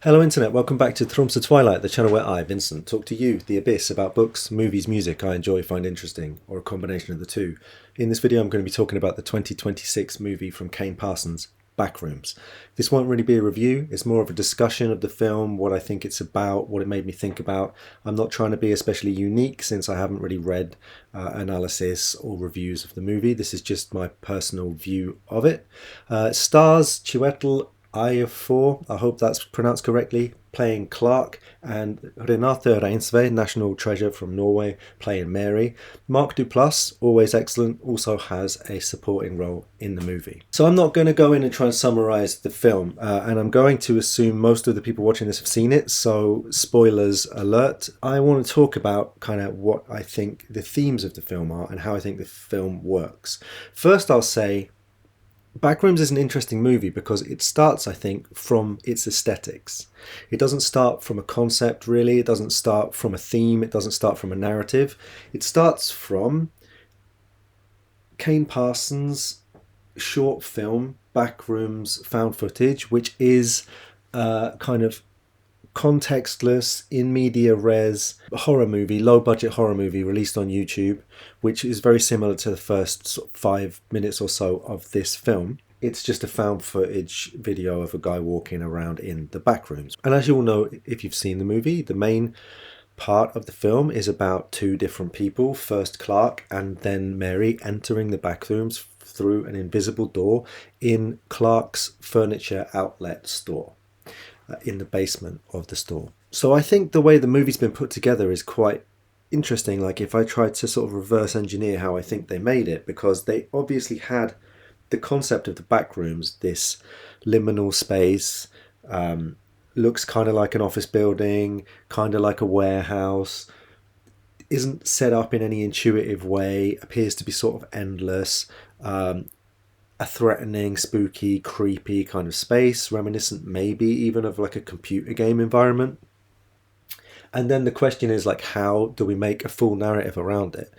Hello Internet, welcome back to Tromsø Twilight, the channel where I, Vincent, talk to you, the Abyss, about books, movies, music I enjoy, find interesting, or a combination of the two. In this video I'm going to be talking about the 2026 movie from Kane Parsons, Backrooms. This won't really be a review, it's more of a discussion of the film, what I think it's about, what it made me think about. I'm not trying to be especially unique since I haven't really read analysis or reviews of the movie. This is just my personal view of it. Stars Chiwetel Ejiofor, I hope that's pronounced correctly, playing Clark, and Renate Reinsve, national treasure from Norway, playing Mary. Mark Duplass, always excellent, also has a supporting role in the movie. So I'm not going to go in and try and summarize the film, and I'm going to assume most of the people watching this have seen it, so spoilers alert. I want to talk about kind of what I think the themes of the film are and how I think the film works. First, I'll say Backrooms is an interesting movie because it starts, I think, from its aesthetics. It doesn't start from a concept, really. It doesn't start from a theme. It doesn't start from a narrative. It starts from Kane Parsons' short film, Backrooms Found Footage, which is kind of contextless, in media res horror movie, low budget horror movie released on YouTube, which is very similar to the first 5 minutes or so of this film. It's just a found footage video of a guy walking around in the back rooms. And as you all know, if you've seen the movie, the main part of the film is about two different people, first Clark and then Mary, entering the back rooms through an invisible door in Clark's furniture outlet store in the basement of the store. So I think the way the movie's been put together is quite interesting. Like if I tried to sort of reverse engineer how I think they made it, because they obviously had the concept of the back rooms, this liminal space, looks kind of like an office building, kind of like a warehouse, isn't set up in any intuitive way, appears to be sort of endless, a threatening, spooky, creepy kind of space, reminiscent maybe even of like a computer game environment. And then the question is like, how do we make a full narrative around it?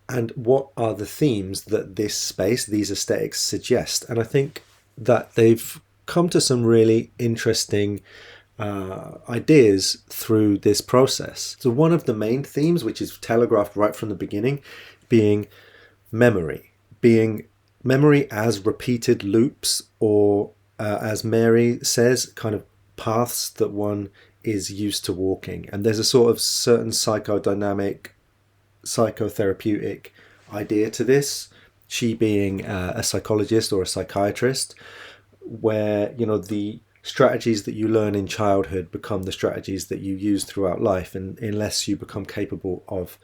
And what are the themes that this space, these aesthetics suggest? And I think that they've come to some really interesting ideas through this process. So one of the main themes, which is telegraphed right from the beginning, being memory as repeated loops, or as Mary says, kind of paths that one is used to walking. And there's a sort of certain psychodynamic, psychotherapeutic idea to this, she being a psychologist or a psychiatrist, where, you know, the strategies that you learn in childhood become the strategies that you use throughout life, and unless you become capable of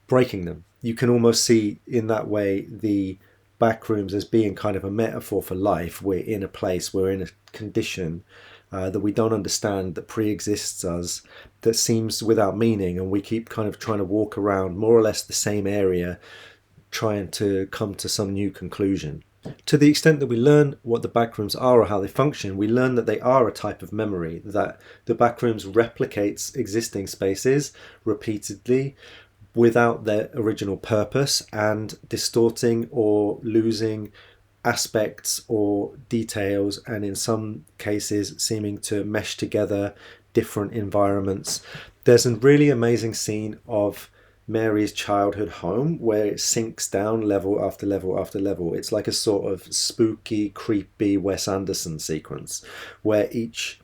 breaking them. You can almost see in that way the backrooms as being kind of a metaphor for life. We're in a place, we're in a condition that we don't understand, that pre-exists us, that seems without meaning, and we keep kind of trying to walk around more or less the same area, trying to come to some new conclusion. To the extent that we learn what the backrooms are or how they function, we learn that they are a type of memory, that the backrooms replicates existing spaces repeatedly, without their original purpose, and distorting or losing aspects or details, and in some cases seeming to mesh together different environments. There's a really amazing scene of Mary's childhood home where it sinks down level after level after level. It's like a sort of spooky, creepy Wes Anderson sequence where each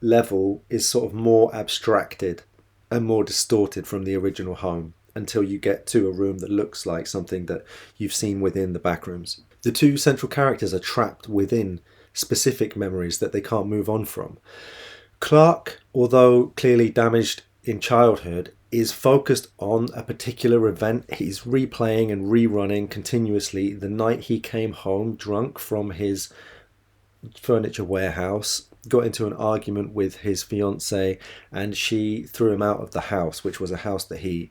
level is sort of more abstracted and more distorted from the original home, until you get to a room that looks like something that you've seen within the backrooms. The two central characters are trapped within specific memories that they can't move on from. Clark, although clearly damaged in childhood, is focused on a particular event. He's replaying and rerunning continuously the night he came home drunk from his furniture warehouse, got into an argument with his fiancée, and she threw him out of the house, which was a house that he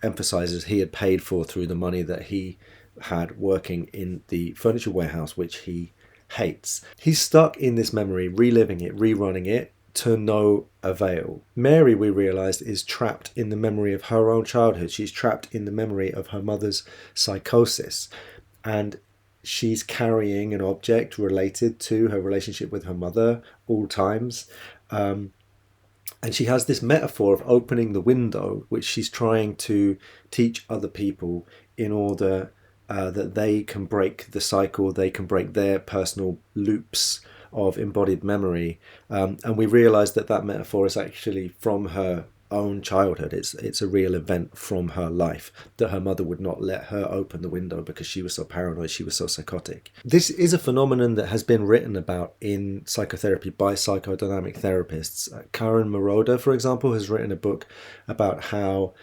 emphasizes he had paid for through the money that he had working in the furniture warehouse, which he hates. He's stuck in this memory, reliving it, rerunning it, to no avail. Mary, we realized, is trapped in the memory of her own childhood. She's trapped in the memory of her mother's psychosis, and she's carrying an object related to her relationship with her mother all times. And she has this metaphor of opening the window, which she's trying to teach other people in order that they can break the cycle, they can break their personal loops of embodied memory. And we realize that that metaphor is actually from her own childhood. It's a real event from her life, that her mother would not let her open the window because she was so paranoid, she was so psychotic. This is a phenomenon that has been written about in psychotherapy by psychodynamic therapists. Karen Maroda, for example, has written a book about how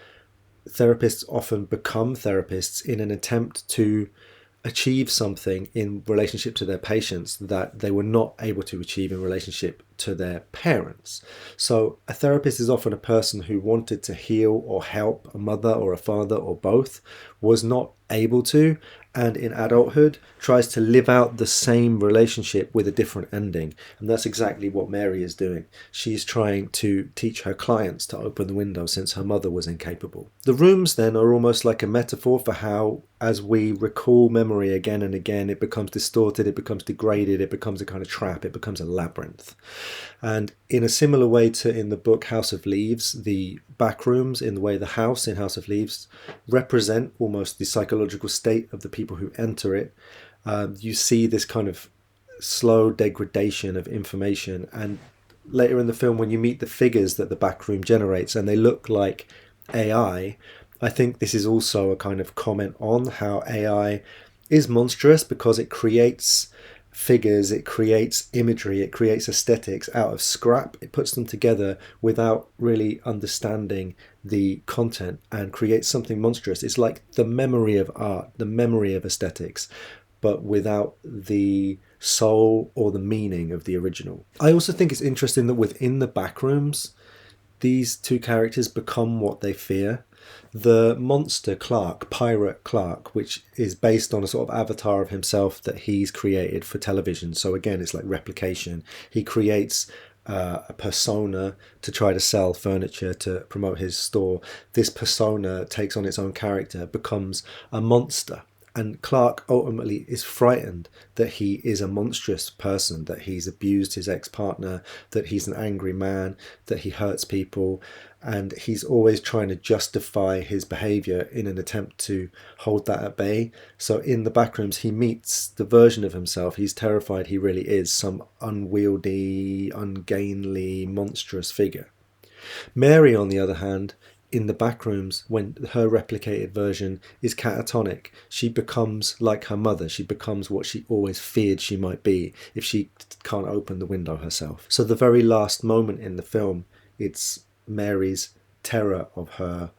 therapists often become therapists in an attempt to achieve something in relationship to their patients that they were not able to achieve in relationship to their parents. So a therapist is often a person who wanted to heal or help a mother or a father or both, was not able to, and in adulthood tries to live out the same relationship with a different ending. And that's exactly what Mary is doing. She's trying to teach her clients to open the window since her mother was incapable. The rooms then are almost like a metaphor for how, as we recall memory again and again, it becomes distorted, it becomes degraded, it becomes a kind of trap, it becomes a labyrinth. And in a similar way to in the book House of Leaves, the backrooms, in the way the house in House of Leaves represent almost the psychological state of the people who enter it, you see this kind of slow degradation of information. And later in the film, when you meet the figures that the backroom generates and they look like AI, I think this is also a kind of comment on how AI is monstrous because it creates figures, it creates imagery, it creates aesthetics out of scrap. It puts them together without really understanding the content and creates something monstrous. It's like the memory of art, the memory of aesthetics, but without the soul or the meaning of the original. I also think it's interesting that within the backrooms, these two characters become what they fear. The monster Clark, Pirate Clark, which is based on a sort of avatar of himself that he's created for television. So again, it's like replication. He creates a persona to try to sell furniture to promote his store. This persona takes on its own character, becomes a monster. And Clark ultimately is frightened that he is a monstrous person, that he's abused his ex-partner, that he's an angry man, that he hurts people, and he's always trying to justify his behavior in an attempt to hold that at bay. So in the backrooms, he meets the version of himself he's terrified he really is, some unwieldy, ungainly, monstrous figure. Mary, on the other hand, in the backrooms, when her replicated version is catatonic, she becomes like her mother. She becomes what she always feared she might be if she can't open the window herself. So the very last moment in the film, it's Mary's terror of her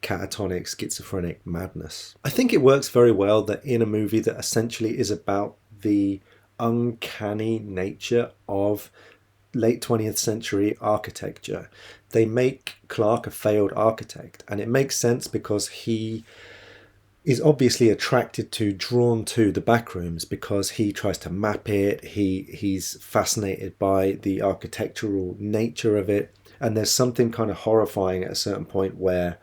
catatonic, schizophrenic madness. I think it works very well that in a movie that essentially is about the uncanny nature of late 20th century architecture, they make Clark a failed architect. And it makes sense because he is obviously attracted to, drawn to the backrooms because he tries to map it. He's fascinated by the architectural nature of it. And there's something kind of horrifying at a certain point where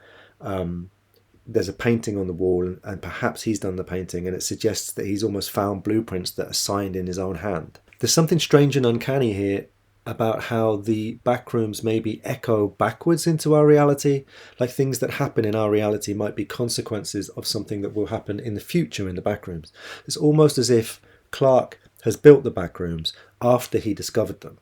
there's a painting on the wall and perhaps he's done the painting, and it suggests that he's almost found blueprints that are signed in his own hand. There's something strange and uncanny here about how the backrooms maybe echo backwards into our reality, like things that happen in our reality might be consequences of something that will happen in the future in the backrooms. It's almost as if Clark has built the backrooms after he discovered them.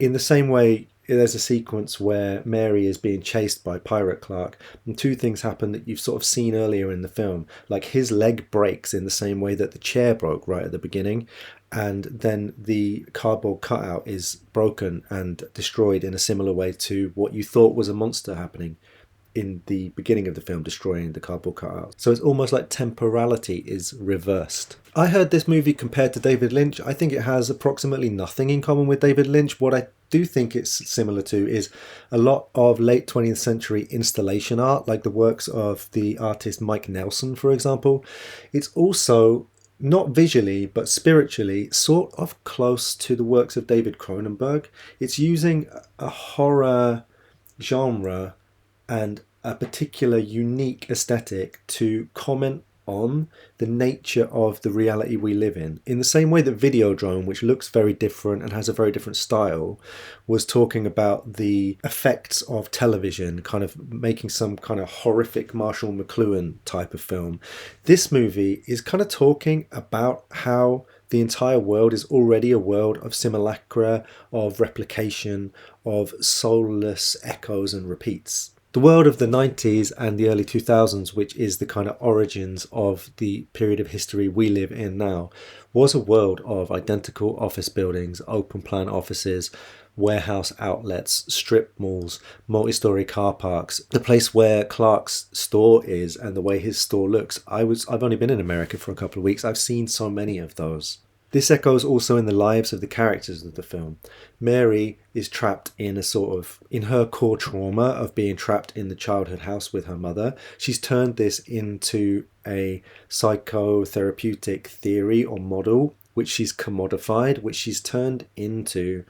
In the same way, there's a sequence where Mary is being chased by Pirate Clark, and two things happen that you've sort of seen earlier in the film. Like his leg breaks in the same way that the chair broke right at the beginning, and then the cardboard cutout is broken and destroyed in a similar way to what you thought was a monster happening in the beginning of the film, destroying the cardboard cutout. So it's almost like temporality is reversed. I heard this movie compared to David Lynch. I think it has approximately nothing in common with David Lynch. What I do think it's similar to is a lot of late 20th century installation art, like the works of the artist Mike Nelson, for example. It's also not visually, but spiritually, sort of close to the works of David Cronenberg. It's using a horror genre and a particular unique aesthetic to comment on the nature of the reality we live in the same way that Videodrome, which looks very different and has a very different style, was talking about the effects of television, kind of making some kind of horrific Marshall McLuhan type of film. This movie is kind of talking about how the entire world is already a world of simulacra, of replication, of soulless echoes and repeats. The world of the 90s and the early 2000s, which is the kind of origins of the period of history we live in now, was a world of identical office buildings, open plan offices, warehouse outlets, strip malls, multi-story car parks. The place where Clark's store is and the way his store looks. I've only been in America for a couple of weeks. I've seen so many of those. This echoes also in the lives of the characters of the film. Mary is trapped in in her core trauma of being trapped in the childhood house with her mother. She's turned this into a psychotherapeutic theory or model, which she's commodified, which she's turned into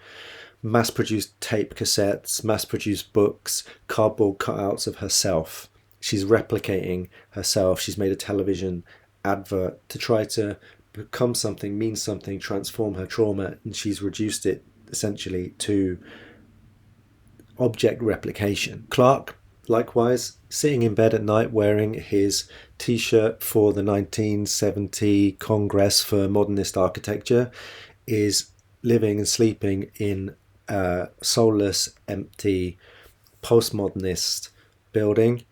mass-produced tape cassettes, mass-produced books, cardboard cutouts of herself. She's replicating herself. She's made a television advert to try to become something, mean something, transform her trauma, and she's reduced it essentially to object replication. Clark, likewise, sitting in bed at night wearing his t-shirt for the 1970 Congress for Modernist Architecture, is living and sleeping in a soulless, empty, postmodernist building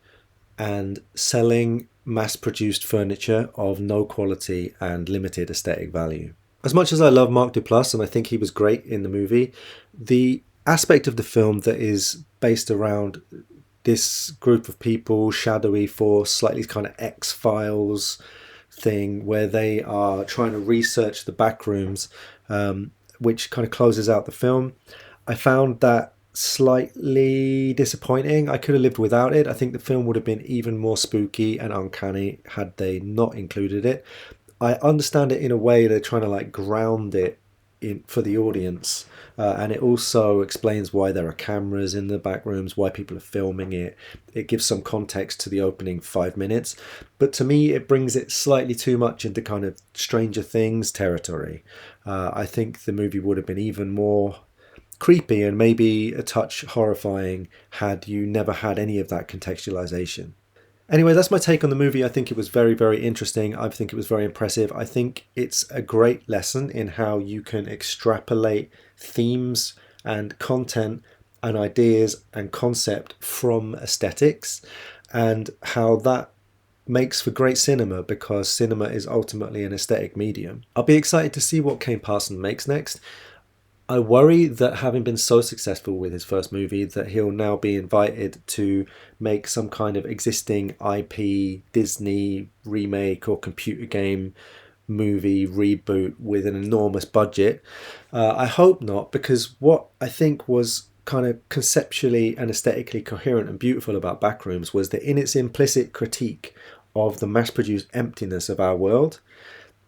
and selling mass-produced furniture of no quality and limited aesthetic value. As much as I love Mark Duplass, and I think he was great in the movie, the aspect of the film that is based around this group of people, shadowy force, slightly kind of X-Files thing, where they are trying to research the Backrooms, which kind of closes out the film, I found that slightly disappointing. I could have lived without it. I think the film would have been even more spooky and uncanny had they not included it. I understand it in a way they're trying to like ground it in for the audience, and it also explains why there are cameras in the back rooms, why people are filming it. It gives some context to the opening 5 minutes, but to me it brings it slightly too much into kind of Stranger Things territory. I think the movie would have been even more creepy and maybe a touch horrifying had you never had any of that contextualization. Anyway, that's my take on the movie. I think it was very, very interesting. I think it was very impressive. I think it's a great lesson in how you can extrapolate themes and content and ideas and concept from aesthetics, and how that makes for great cinema, because cinema is ultimately an aesthetic medium. I'll be excited to see what Kane Parsons makes next. I worry that having been so successful with his first movie that he'll now be invited to make some kind of existing IP Disney remake or computer game movie reboot with an enormous budget. I hope not, because what I think was kind of conceptually and aesthetically coherent and beautiful about Backrooms was that in its implicit critique of the mass-produced emptiness of our world,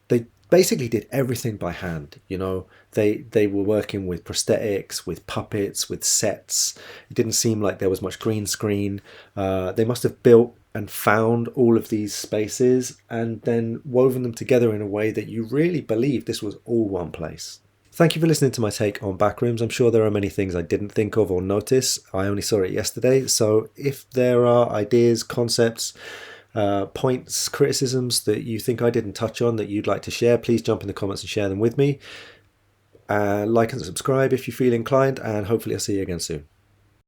they basically did everything by hand. You know, they were working with prosthetics, with puppets, with sets. It didn't seem like there was much green screen. They must have built and found all of these spaces and then woven them together in a way that you really believe this was all one place. Thank you for listening to my take on Backrooms. I'm sure there are many things I didn't think of or notice. I only saw it yesterday. So if there are ideas, concepts, points, criticisms that you think I didn't touch on that you'd like to share, please jump in the comments and share them with me. Like and subscribe if you feel inclined, and hopefully I'll see you again soon.